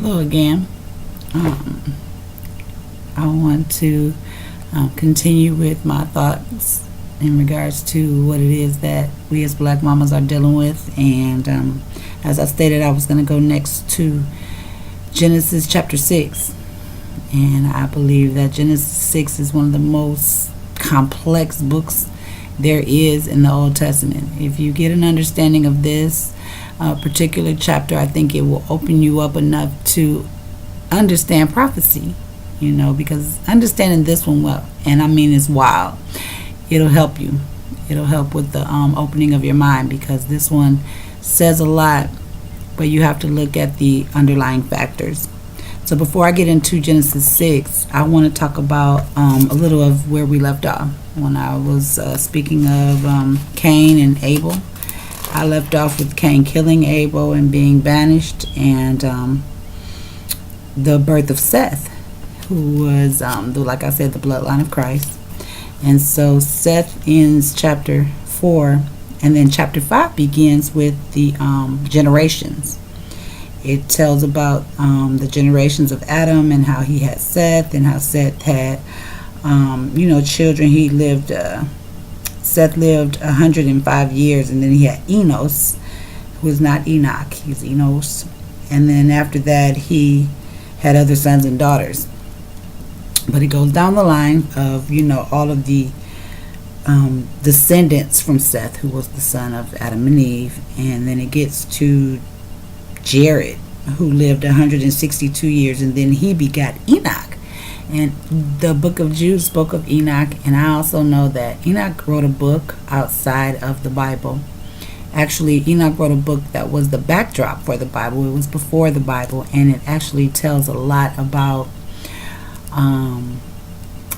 Hello again. Um, I want to continue with my thoughts in regards to what it is that we as black mamas are dealing with. And as I stated, I was going to go next to Genesis chapter 6. And I believe that Genesis 6 is one of the most complex books there is in the Old Testament. If you get an understanding of this particular chapter, I think it will open you up enough to understand prophecy, because understanding this one well, and I mean it's wild, it'll help you. It'll help with the opening of your mind, because this one says a lot, but you have to look at the underlying factors. So before I get into Genesis 6, I want to talk about a little of where we left off. When I was speaking of Cain and Abel, I left off with Cain killing Abel and being banished, and the birth of Seth, who was, like I said, the bloodline of Christ. And so Seth ends chapter 4, and then chapter 5 begins with the generations. It tells about the generations of Adam and how he had Seth, and how Seth had, children. Seth lived 105 years, and then he had Enos, who is not Enoch, he's Enos. And then after that, he had other sons and daughters. But it goes down the line of, all of the descendants from Seth, who was the son of Adam and Eve. And then it gets to Jared, who lived 162 years, and then he begot Enoch. And the book of Jude spoke of Enoch, and I also know that Enoch wrote a book outside of the Bible. Actually, Enoch wrote a book that was the backdrop for the Bible. It was before the Bible, and it actually tells a lot about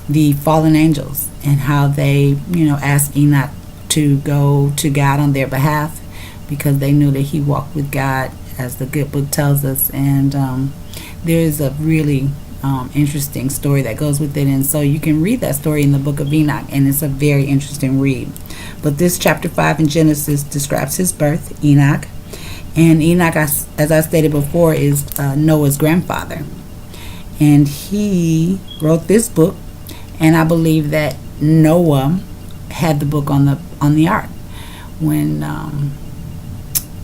the fallen angels and how they, asked Enoch to go to God on their behalf, because they knew that he walked with God, as the good book tells us. And there is a really interesting story that goes with it, and so you can read that story in the book of Enoch, and it's a very interesting read. But this chapter 5 in Genesis describes his birth, Enoch. And Enoch, as I stated before, is Noah's grandfather, and he wrote this book. And I believe that Noah had the book on the ark when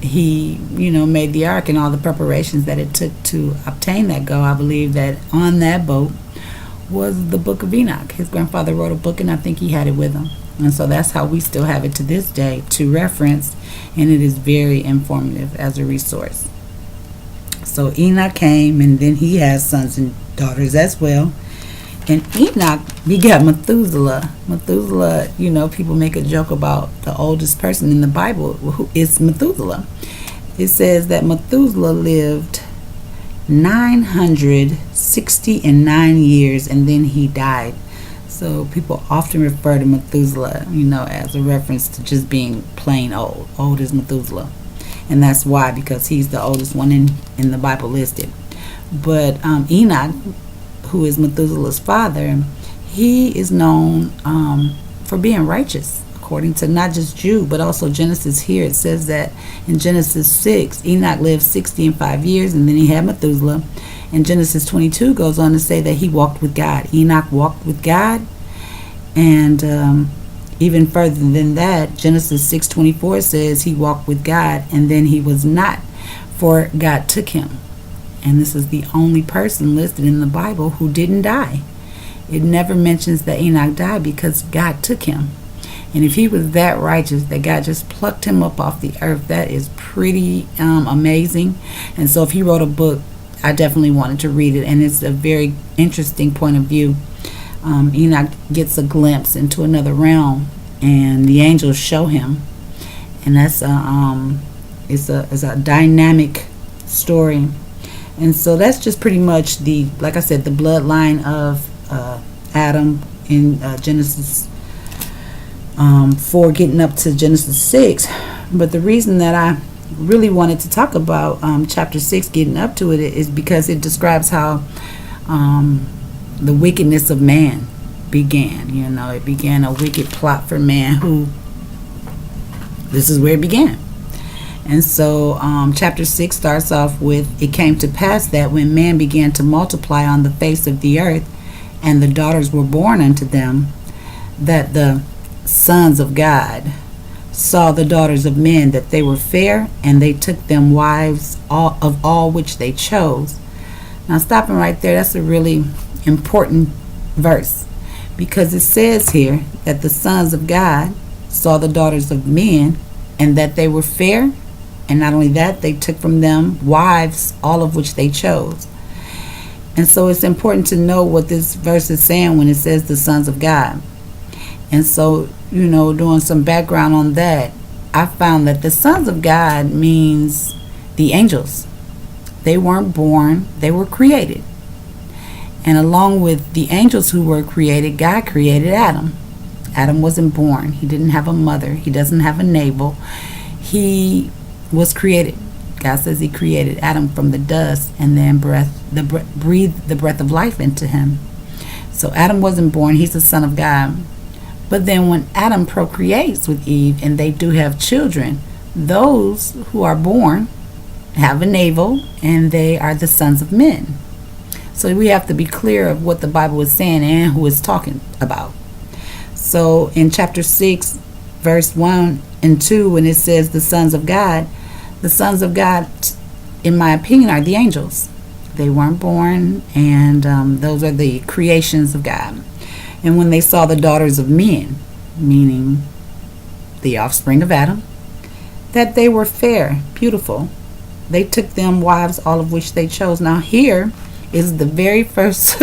he made the ark, and all the preparations that it took to obtain that go. I believe that on that boat was the book of Enoch. His grandfather wrote a book, and I think he had it with him. And so that's how we still have it to this day to reference, and it is very informative as a resource. So Enoch came, and then he has sons and daughters as well. And Enoch begat Methuselah. Methuselah, people make a joke about the oldest person in the Bible, who is Methuselah. It says that Methuselah lived 969 years, and then he died. So people often refer to Methuselah, as a reference to just being plain old. Old is Methuselah. And that's why, because he's the oldest one in the Bible listed. But Enoch, who is Methuselah's father, he is known for being righteous, according to not just Jude, but also Genesis. Here it says that in Genesis 6, Enoch lived 65 years, and then he had Methuselah. And Genesis 22 goes on to say that he walked with God. Enoch walked with God. And even further than that, Genesis 6:24 says he walked with God, and then he was not, for God took him. And this is the only person listed in the Bible who didn't die. It never mentions that Enoch died, because God took him. And if he was that righteous that God just plucked him up off the earth, that is pretty amazing. And so if he wrote a book, I definitely wanted to read it. And it's a very interesting point of view. Enoch gets a glimpse into another realm, and the angels show him. And that's it's a dynamic story. And so that's just pretty much like I said, the bloodline of Adam in Genesis 4 getting up to Genesis 6. But the reason that I really wanted to talk about chapter 6 getting up to it is because it describes how the wickedness of man began. It began a wicked plot for man, who, this is where it began. And so chapter 6 starts off with, "It came to pass that when man began to multiply on the face of the earth, and the daughters were born unto them, that the sons of God saw the daughters of men, that they were fair, and they took them wives of all which they chose." Now, stopping right there, that's a really important verse, because it says here that the sons of God saw the daughters of men, and that they were fair, and not only that, they took from them wives, all of which they chose. And so it's important to know what this verse is saying when it says the sons of God. And so, doing some background on that, I found that the sons of God means the angels. They weren't born, they were created. And along with the angels who were created, God created Adam. Adam wasn't born. He didn't have a mother. He doesn't have a navel. He was created. God says he created Adam from the dust and then breathed the breath of life into him. So Adam wasn't born. He's the son of God. But then when Adam procreates with Eve and they do have children, those who are born have a navel and they are the sons of men. So we have to be clear of what the Bible is saying and who it's talking about. So in chapter 6, verse 1 and 2, when it says the sons of God, in my opinion, are the angels. They weren't born, and those are the creations of God. And when they saw the daughters of men, meaning the offspring of Adam, that they were fair, beautiful, they took them wives, all of which they chose. Now here is the very first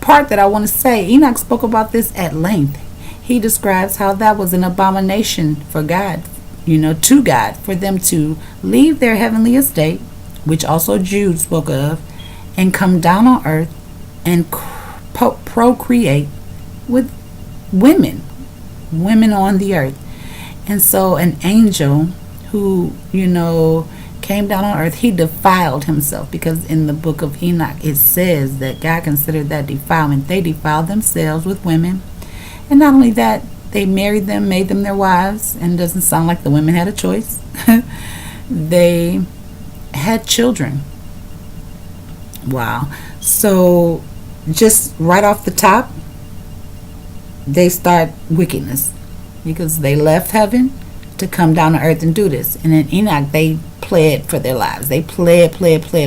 part that I want to say. Enoch spoke about this at length. He describes how that was an abomination for God, to God, for them to leave their heavenly estate, which also Jude spoke of, and come down on earth and procreate with women on the earth. And so an angel who, came down on earth, he defiled himself, because in the book of Enoch it says that God considered that defilement. They defiled themselves with women, and not only that, they married them, made them their wives, and it doesn't sound like the women had a choice. They had children. Wow. So just right off the top, they start wickedness, because they left heaven to come down to earth and do this. And in Enoch, they pled for their lives. They pled,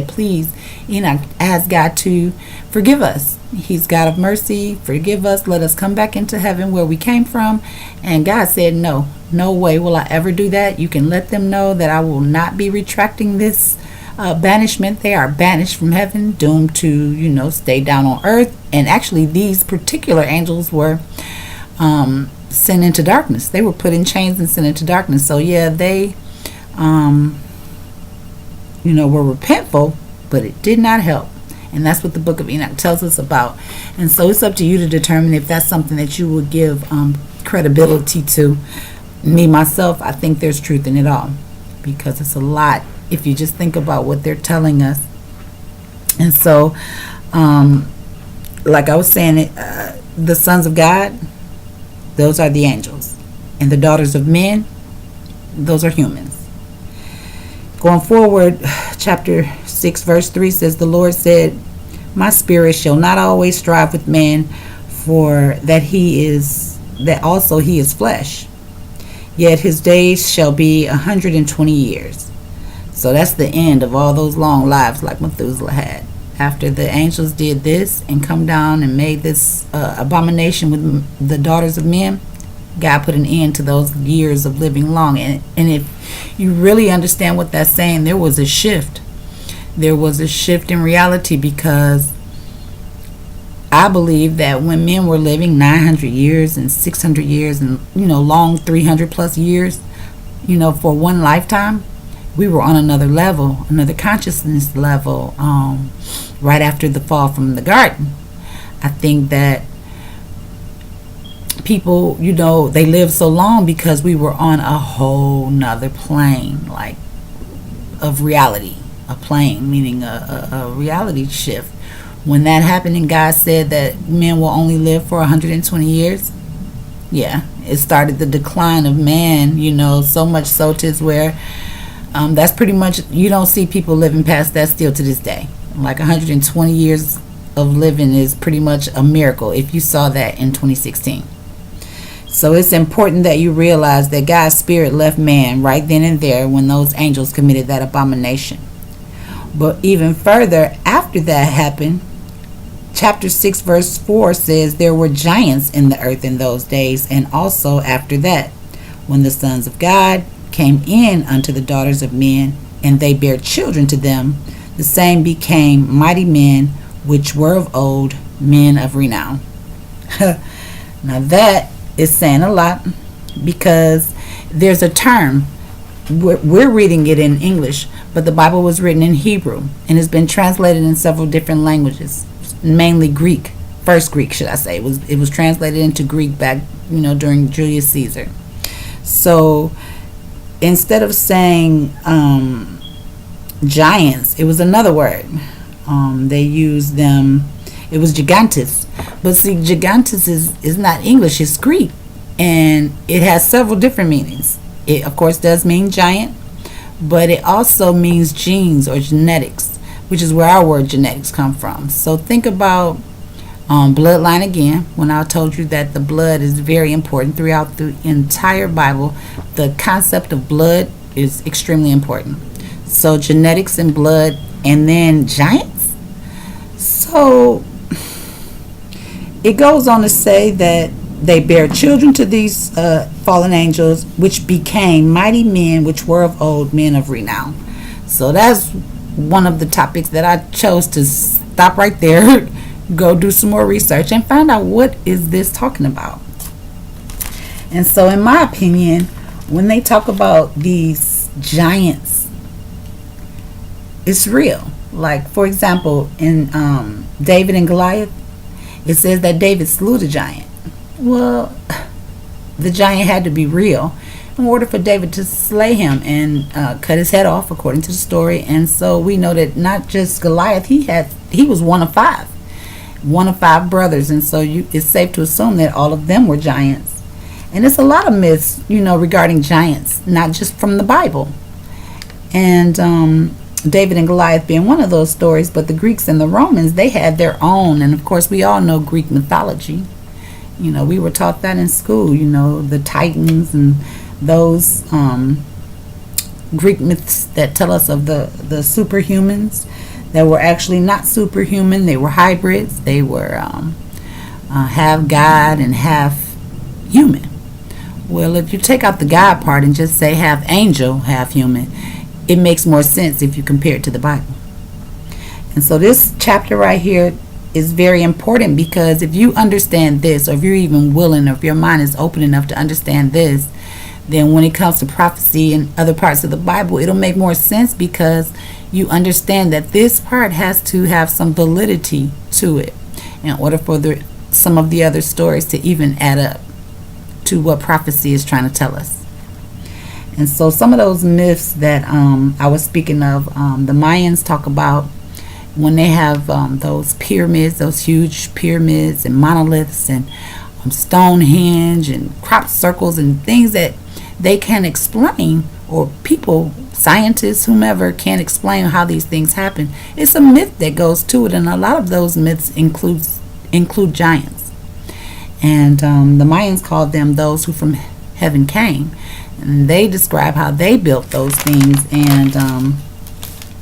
please. Enoch asked God to forgive us. He's God of mercy. Forgive us. Let us come back into heaven where we came from. And God said, no way will I ever do that. You can let them know that I will not be retracting this banishment. They are banished from heaven, doomed to, stay down on earth. And actually, these particular angels were sent into darkness. They were put in chains and sent into darkness. So yeah, they were repentful, but it did not help. And that's what the book of Enoch tells us about. And so it's up to you to determine if that's something that you would give credibility to. Me, myself, I think there's truth in it all, because it's a lot if you just think about what they're telling us. And so, like I was saying, the sons of God, those are the angels. And the daughters of men, those are humans. Going forward, chapter 6, verse 3 says, "The Lord said, my spirit shall not always strive with man, for that also he is flesh. Yet his days shall be 120 years. So that's the end of all those long lives like Methuselah had. After the angels did this and come down and made this abomination with the daughters of men, God put an end to those years of living long. And if you really understand what that's saying, there was a shift. There was a shift in reality, because I believe that when men were living 900 years and 600 years and, long 300 plus years, for one lifetime, we were on another level, another consciousness level, right after the fall from the garden. I think that people, they lived so long because we were on a whole nother plane, like, of reality. A plane, meaning a reality shift. When that happened and God said that men will only live for 120 years, yeah, it started the decline of man, so much so to where That's pretty much, you don't see people living past that still to this day. Like 120 years of living is pretty much a miracle if you saw that in 2016. So it's important that you realize that God's spirit left man right then and there when those angels committed that abomination. But even further, after that happened, chapter 6 verse 4 says there were giants in the earth in those days, and also after that, when the sons of God came in unto the daughters of men, and they bare children to them, the same became mighty men, which were of old, men of renown. Now that is saying a lot, because there's a term, we're reading it in English, but the Bible was written in Hebrew and has been translated in several different languages, mainly Greek. First Greek, should I say. It was translated into Greek back, during Julius Caesar. So instead of saying giants, it was another word. They used them. It was gigantes. But see, gigantes is not English, it's Greek. And it has several different meanings. It, of course, does mean giant, but it also means genes or genetics, which is where our word genetics come from. So think about bloodline again, when I told you that the blood is very important throughout the entire Bible. The concept of blood is extremely important. So genetics and blood, and then giants. So it goes on to say that they bare children to these fallen angels, which became mighty men, which were of old, men of renown. So that's one of the topics that I chose to stop right there, go do some more research, and find out what is this talking about. And so in my opinion, when they talk about these giants, it's real. Like, for example, in David and Goliath, it says that David slew the giant. Well, the giant had to be real in order for David to slay him and cut his head off, according to the story. And so we know that not just Goliath, he was one of five brothers, and so it's safe to assume that all of them were giants. And it's a lot of myths, regarding giants, not just from the Bible. And David and Goliath being one of those stories, but the Greeks and the Romans, they had their own. And of course, we all know Greek mythology. We were taught that in school, the Titans and those Greek myths that tell us of the superhumans that were actually not superhuman. They were hybrids. They were half God and half human. Well, if you take out the God part and just say half angel, half human, it makes more sense if you compare it to the Bible. And so this chapter right here is very important, because if you understand this, or if you're even willing, or if your mind is open enough to understand this, then when it comes to prophecy and other parts of the Bible, it'll make more sense, because you understand that this part has to have some validity to it in order for some of the other stories to even add up to what prophecy is trying to tell us. And so some of those myths that I was speaking of, the Mayans talk about when they have those pyramids, those huge pyramids and monoliths and Stonehenge and crop circles and things that they can't explain, or people, scientists, whomever, can't explain how these things happen. It's a myth that goes to it, and a lot of those myths include giants. And the Mayans called them those who from heaven came, and they describe how they built those things, and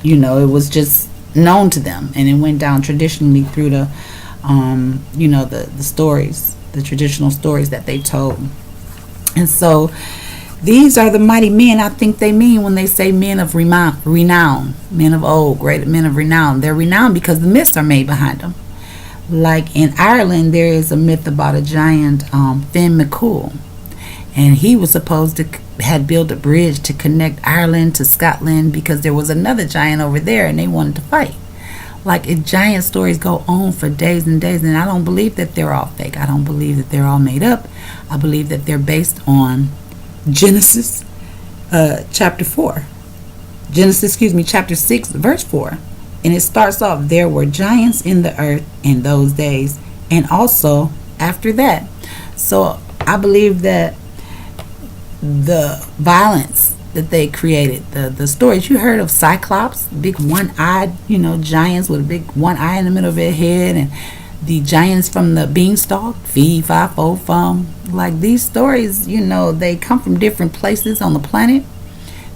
it was just known to them, and it went down traditionally through the the stories, the traditional stories that they told. And so these are the mighty men I think they mean when they say men of renown, men of old, great men of renown. They're renowned because the myths are made behind them. Like in Ireland, there is a myth about a giant, Finn McCool, and he was supposed to had built a bridge to connect Ireland to Scotland, because there was another giant over there and they wanted to fight. Like, giant stories go on for days and days, and I don't believe that they're all fake. I don't believe that they're all made up. I believe that they're based on Genesis chapter 6 verse 4. And it starts off, there were giants in the earth in those days, and also after that. So I believe that the violence that they created. The stories you heard of Cyclops, big one-eyed, giants with a big one eye in the middle of their head, and the giants from the beanstalk, fee, fi, fo, fum. Like these stories, they come from different places on the planet.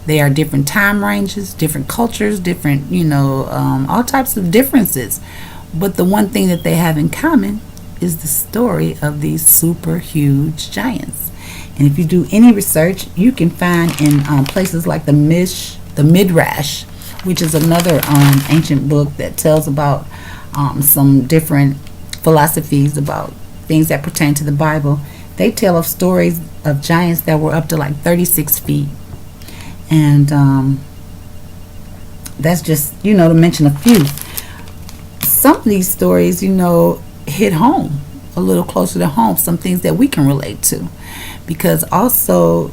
They are different time ranges, different cultures, different, all types of differences. But the one thing that they have in common is the story of these super huge giants. And if you do any research, you can find in places like the Midrash, which is another ancient book that tells about some different philosophies about things that pertain to the Bible. They tell of stories of giants that were up to like 36 feet. And that's just, to mention a few. Some of these stories, hit home, a little closer to home, some things that we can relate to. Because also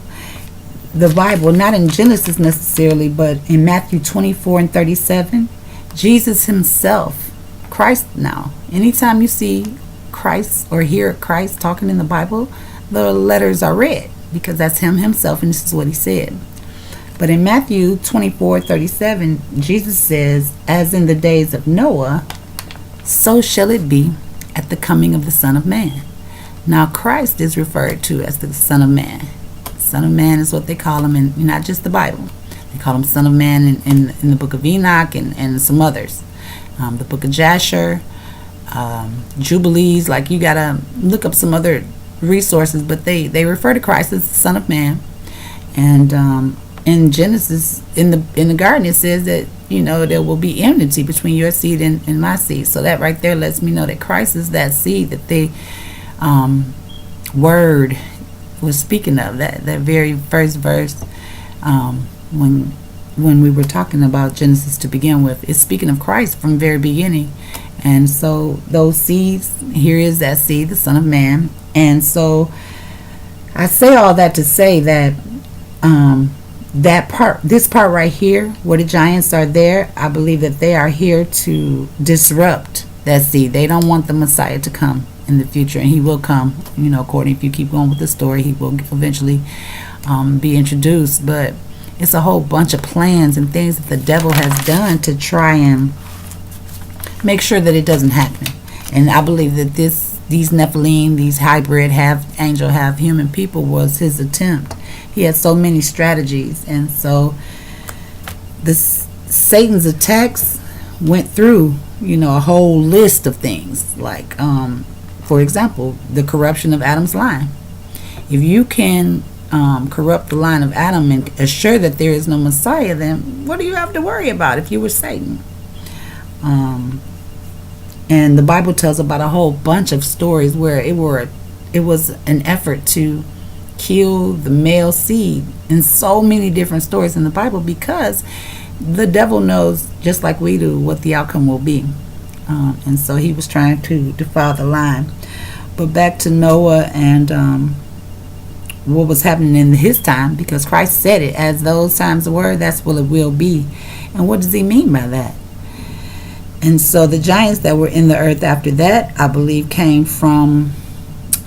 the Bible, not in Genesis necessarily, but in Matthew 24:37, Jesus himself, Christ now, anytime you see Christ or hear Christ talking in the Bible, the letters are red because that's him himself, and this is what he said. But in Matthew 24:37, Jesus says, as in the days of Noah, so shall it be at the coming of the Son of Man. Now Christ is referred to as the Son of Man. Son of Man is what they call him in not just the Bible. They call him Son of Man in the book of Enoch and some others. The book of Jasher, Jubilees, like you gotta look up some other resources, but they refer to Christ as the Son of Man. And in Genesis, in the garden, it says that there will be enmity between your seed and my seed. So that right there lets me know that Christ is that seed that the word was speaking of. That very first verse, when we were talking about Genesis to begin with, is speaking of Christ from the very beginning. And so those seeds, here is that seed, the Son of Man. And so I say all that to say that this part right here, where the giants are there, I believe that they are here to disrupt that seed. They don't want the Messiah to come in the future, and he will come, according, if you keep going with the story, he will eventually be introduced. But it's a whole bunch of plans and things that the devil has done to try and make sure that it doesn't happen. And I believe that these Nephilim, these hybrid half angel, half human people, was his attempt. He had so many strategies, and so Satan's attacks went through, a whole list of things, like, for example, the corruption of Adam's line. If you can corrupt the line of Adam and assure that there is no Messiah, then what do you have to worry about if you were Satan? And the Bible tells about a whole bunch of stories where it was an effort to kill the male seed, in so many different stories in the Bible, because the devil knows, just like we do, what the outcome will be. And so he was trying to defile the line. But back to Noah and what was happening in his time, because Christ said it, as those times were, that's what it will be. And what does he mean by that? And so the giants that were in the earth after that, I believe, came from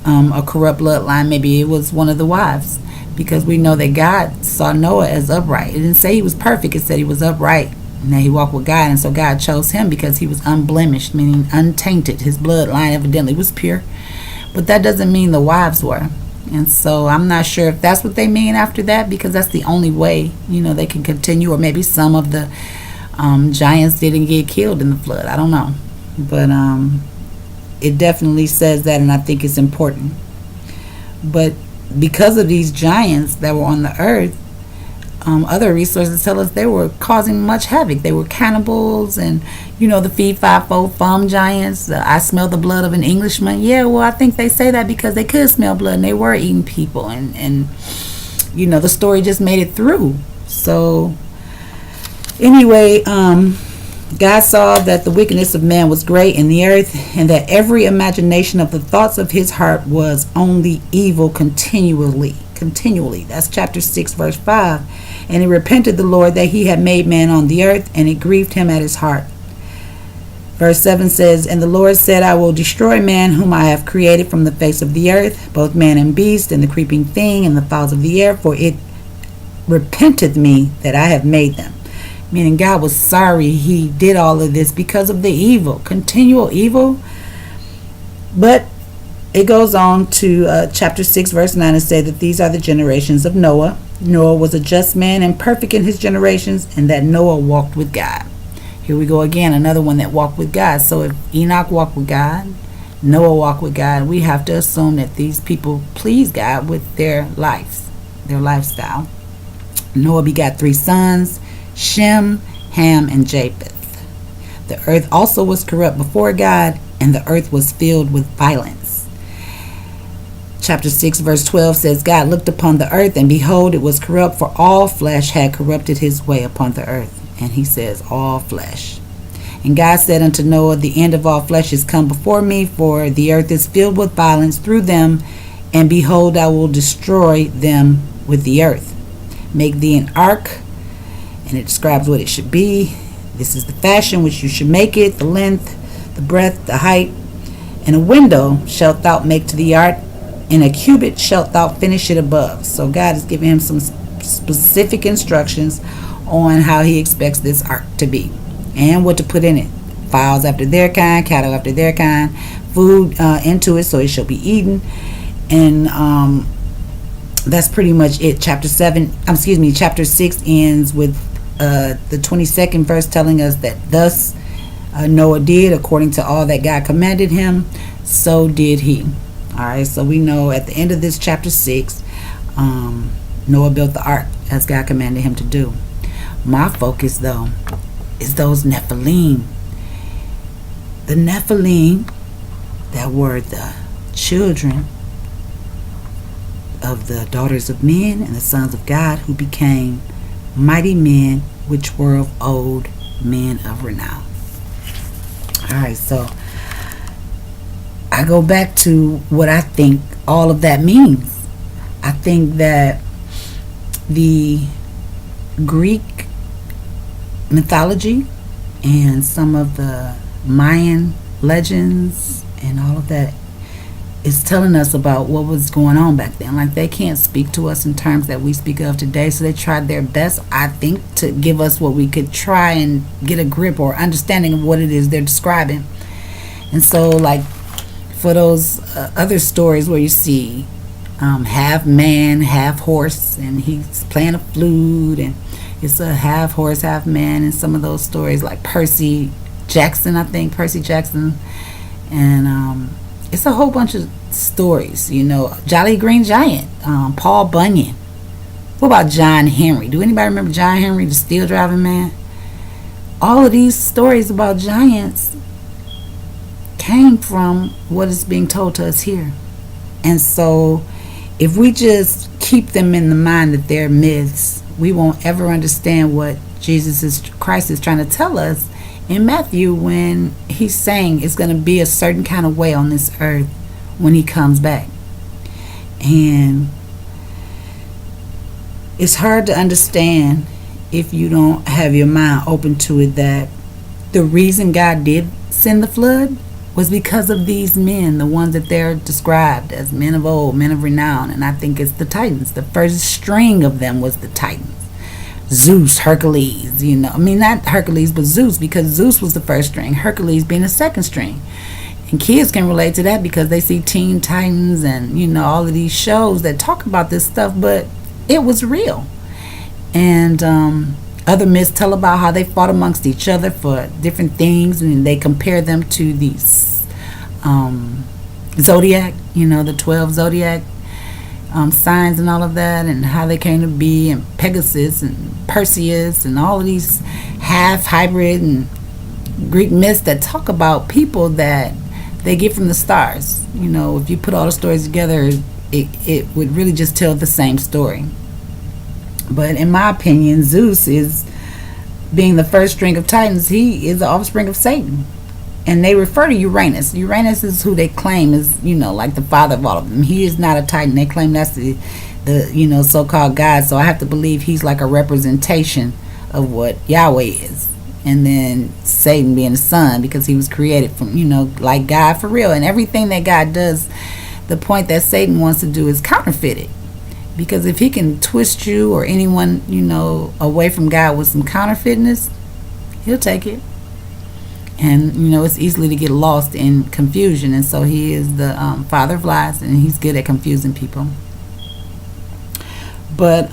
a corrupt bloodline. Maybe it was one of the wives, because we know that God saw Noah as upright. It didn't say he was perfect, it said he was upright, and that he walked with God. And so God chose him because he was unblemished, meaning untainted. His bloodline evidently was pure, but that doesn't mean the wives were. And so I'm not sure if that's what they mean after that, because that's the only way they can continue. Or maybe some of the giants didn't get killed in the flood, I don't know. But it definitely says that, and I think it's important. But because of these giants that were on the earth, other resources tell us they were causing much havoc. They were cannibals, and the fee, fi, fo, fum giants. I smell the blood of an Englishman. Yeah, well, I think they say that because they could smell blood and they were eating people, and the story just made it through. So anyway, God saw that the wickedness of man was great in the earth, and that every imagination of the thoughts of his heart was only evil continually. That's chapter 6, verse 5. And he repented the Lord that he had made man on the earth, and it grieved him at his heart. Verse 7 says, and the Lord said, I will destroy man whom I have created from the face of the earth, both man and beast, and the creeping thing, and the fowls of the air, for it repenteth me that I have made them. Meaning God was sorry he did all of this because of the evil, continual evil. But it goes on to chapter 6, verse 9, and say that these are the generations of Noah. Noah was a just man and perfect in his generations, and that Noah walked with God. Here we go again, another one that walked with God. So if Enoch walked with God, Noah walked with God, we have to assume that these people please God with their lives, their lifestyle. Noah begot 3 sons, Shem, Ham, and Japheth. The earth also was corrupt before God, and the earth was filled with violence. Chapter 6, verse 12 says, God looked upon the earth, and behold, it was corrupt, for all flesh had corrupted his way upon the earth. And he says, all flesh. And God said unto Noah, the end of all flesh is come before me, for the earth is filled with violence through them, and behold, I will destroy them with the earth. Make thee an ark. And it describes what it should be. This is the fashion which you should make it, the length, the breadth, the height. And a window shalt thou make to the ark, and a cubit shalt thou finish it above. So God is giving him some specific instructions on how he expects this ark to be and what to put in it. Fowls after their kind, cattle after their kind, food into it so it shall be eaten. And that's pretty much it. Chapter 6 ends with the 22nd verse telling us that thus Noah did according to all that God commanded him, so did he. Alright, so we know at the end of this chapter 6, Noah built the ark as God commanded him to do. My focus, though, is those Nephilim. The Nephilim that were the children of the daughters of men and the sons of God, who became mighty men, which were of old, men of renown. Alright, so I go back to what I think all of that means. I think that the Greek mythology and some of the Mayan legends and all of that is telling us about what was going on back then. Like, they can't speak to us in terms that we speak of today, so they tried their best, I think, to give us what we could try and get a grip or understanding of what it is they're describing. And so, like, for those other stories where you see half man, half horse, and he's playing a flute, and it's a half horse, half man, and some of those stories like Percy Jackson, and it's a whole bunch of stories, Jolly Green Giant, Paul Bunyan. What about John Henry? Do anybody remember John Henry, the steel driving man? All of these stories about giants came from what is being told to us here. And so if we just keep them in the mind that they're myths, we won't ever understand what Christ is trying to tell us in Matthew when he's saying it's going to be a certain kind of way on this earth when he comes back. And it's hard to understand if you don't have your mind open to it, that the reason God did send the flood was because of these men, the ones that they're described as men of old, men of renown. And I think it's the Titans. The first string of them was the Titans. Zeus, Hercules, not Hercules, but Zeus, because Zeus was the first string, Hercules being the second string. And kids can relate to that because they see Teen Titans and, all of these shows that talk about this stuff, but it was real. And other myths tell about how they fought amongst each other for different things, and they compare them to these zodiac, the 12 zodiac signs and all of that, and how they came to be, and Pegasus and Perseus and all of these half hybrid and Greek myths that talk about people that they get from the stars. If you put all the stories together, it would really just tell the same story. But in my opinion, Zeus is, being the first string of Titans, he is the offspring of Satan. And they refer to Uranus. Uranus is who they claim is, like the father of all of them. He is not a Titan. They claim that's the so-called God. So I have to believe he's like a representation of what Yahweh is. And then Satan being the son, because he was created from, like God for real. And everything that God does, the point that Satan wants to do is counterfeit it. Because if he can twist you or anyone, away from God with some counterfeitness, he'll take it. And it's easily to get lost in confusion, and so he is the father of lies, and he's good at confusing people. But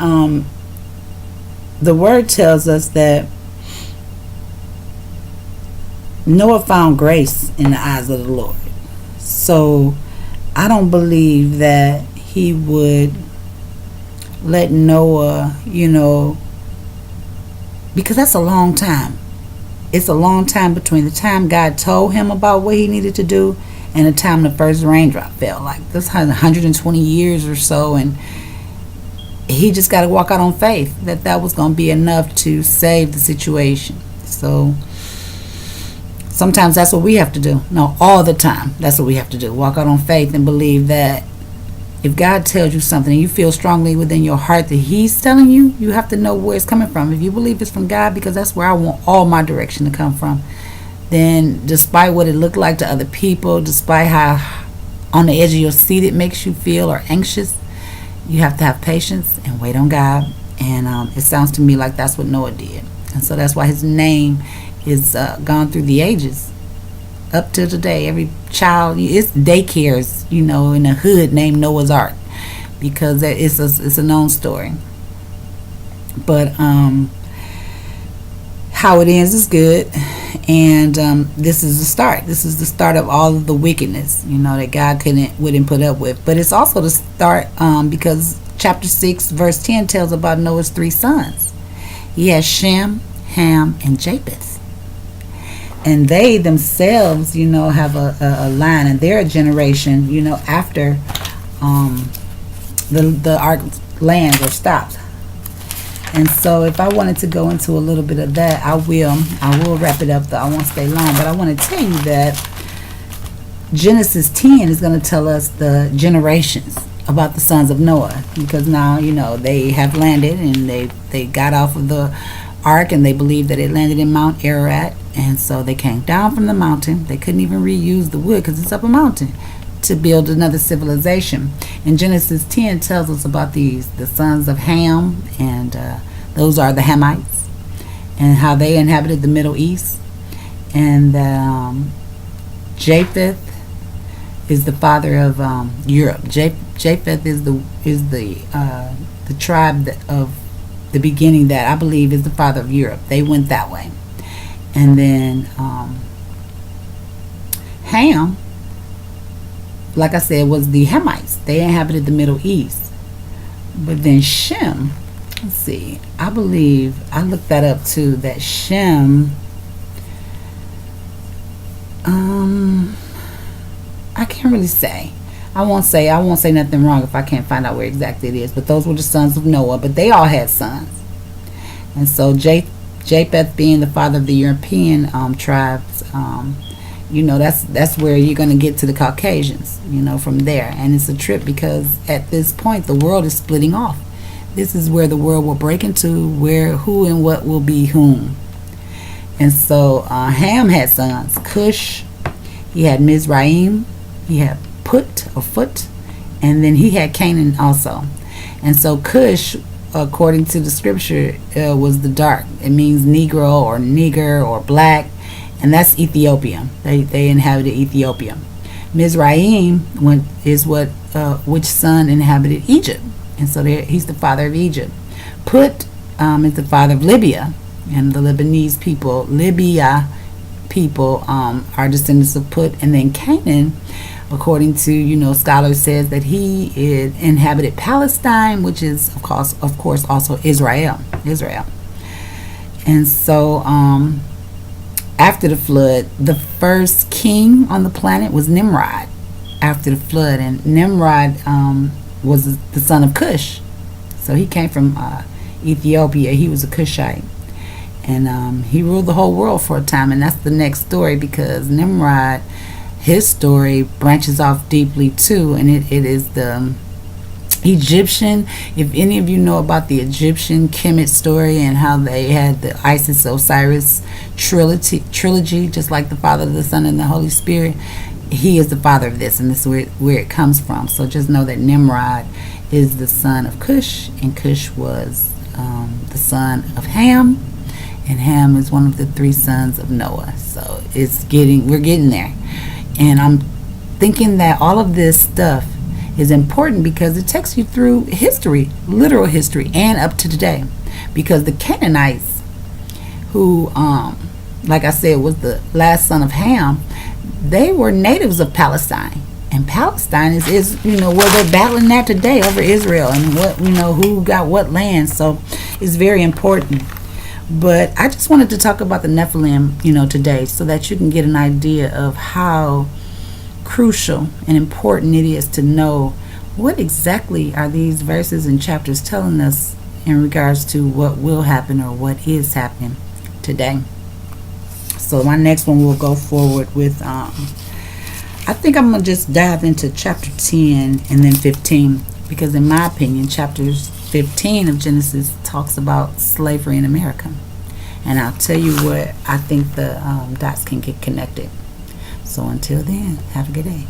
the word tells us that Noah found grace in the eyes of the Lord. So I don't believe that he would let Noah, because that's a long time. It's a long time between the time God told him about what he needed to do and the time the first raindrop fell. Like, this has 120 years or so, and he just got to walk out on faith that was going to be enough to save the situation. So sometimes that's what we have to do. No, all the time, that's what we have to do. Walk out on faith and believe that if God tells you something and you feel strongly within your heart that he's telling you, you have to know where it's coming from. If you believe it's from God, because that's where I want all my direction to come from, then despite what it looked like to other people, despite how on the edge of your seat it makes you feel or anxious, you have to have patience and wait on God. And it sounds to me like that's what Noah did. And so that's why his name is gone through the ages. Up to today, every child, it's daycares, in the hood named Noah's Ark, because it's a known story. But how it ends is good, and this is the start. This is the start of all of the wickedness, that God wouldn't put up with. But it's also the start, because chapter 6, verse 10 tells about Noah's 3 sons. He has Shem, Ham, and Japheth. And they themselves, have a line, and they're a generation, after the ark lands or stops. And so if I wanted to go into a little bit of that, I will wrap it up, though. I won't stay long. But I want to tell you that Genesis 10 is going to tell us the generations about the sons of Noah. Because now, they have landed, and they got off of the ark, and they believe that it landed in Mount Ararat. And so they came down from the mountain. They couldn't even reuse the wood because it's up a mountain to build another civilization. And Genesis 10 tells us about the sons of Ham, and those are the Hamites, and how they inhabited the Middle East. And Japheth is the father of Europe. Japheth is the tribe of the beginning that I believe is the father of Europe. They went that way. And then Ham, like I said, was the Hamites. They inhabited the Middle East. But then Shem, let's see, I believe, I looked that up too, that Shem, I can't really say. I won't say nothing wrong if I can't find out where exactly it is. But those were the sons of Noah. But they all had sons. And so Japheth being the father of the European tribes, that's where you're going to get to the Caucasians, from there. And it's a trip because at this point the world is splitting off. This is where the world will break into where who and what will be whom. And so Ham had sons. Cush, he had Mizraim, he had Foot, and then he had Canaan also. And so Cush, according to the scripture, was the dark. It means Negro or nigger or black, and that's Ethiopia. They inhabited Ethiopia. Mizraim is which son inhabited Egypt, and so he's the father of Egypt. Put is the father of Libya, and the Lebanese people, Libya people, are descendants of Put. And then Canaan, according to scholars, says that he inhabited Palestine, which is of course also Israel. And so after the flood, the first king on the planet was Nimrod. After the flood, and Nimrod was the son of Cush, so he came from Ethiopia. He was a Cushite, and he ruled the whole world for a time. And that's the next story, because Nimrod, his story branches off deeply too, and it is the Egyptian. If any of you know about the Egyptian Kemet story and how they had the Isis Osiris trilogy, just like the Father, the Son, and the Holy Spirit, he is the father of this, and this is where it comes from. So just know that Nimrod is the son of Cush, and Cush was the son of Ham, and Ham is one of the three sons of Noah. So we're getting there, and I'm thinking that all of this stuff is important because it takes you through history, literal history, and up to today. Because the Canaanites, who, like I said, was the last son of Ham, they were natives of Palestine. And Palestine is where they're battling at today over Israel and who got what land. So it's very important. But I just wanted to talk about the Nephilim, today, so that you can get an idea of how crucial and important it is to know what exactly are these verses and chapters telling us in regards to what will happen or what is happening today. So my next one will go forward with I think I'm going to just dive into chapter 10 and then 15, because in my opinion, chapters 15 of Genesis talks about slavery in America. And I'll tell you what, I think the dots can get connected. So until then, have a good day.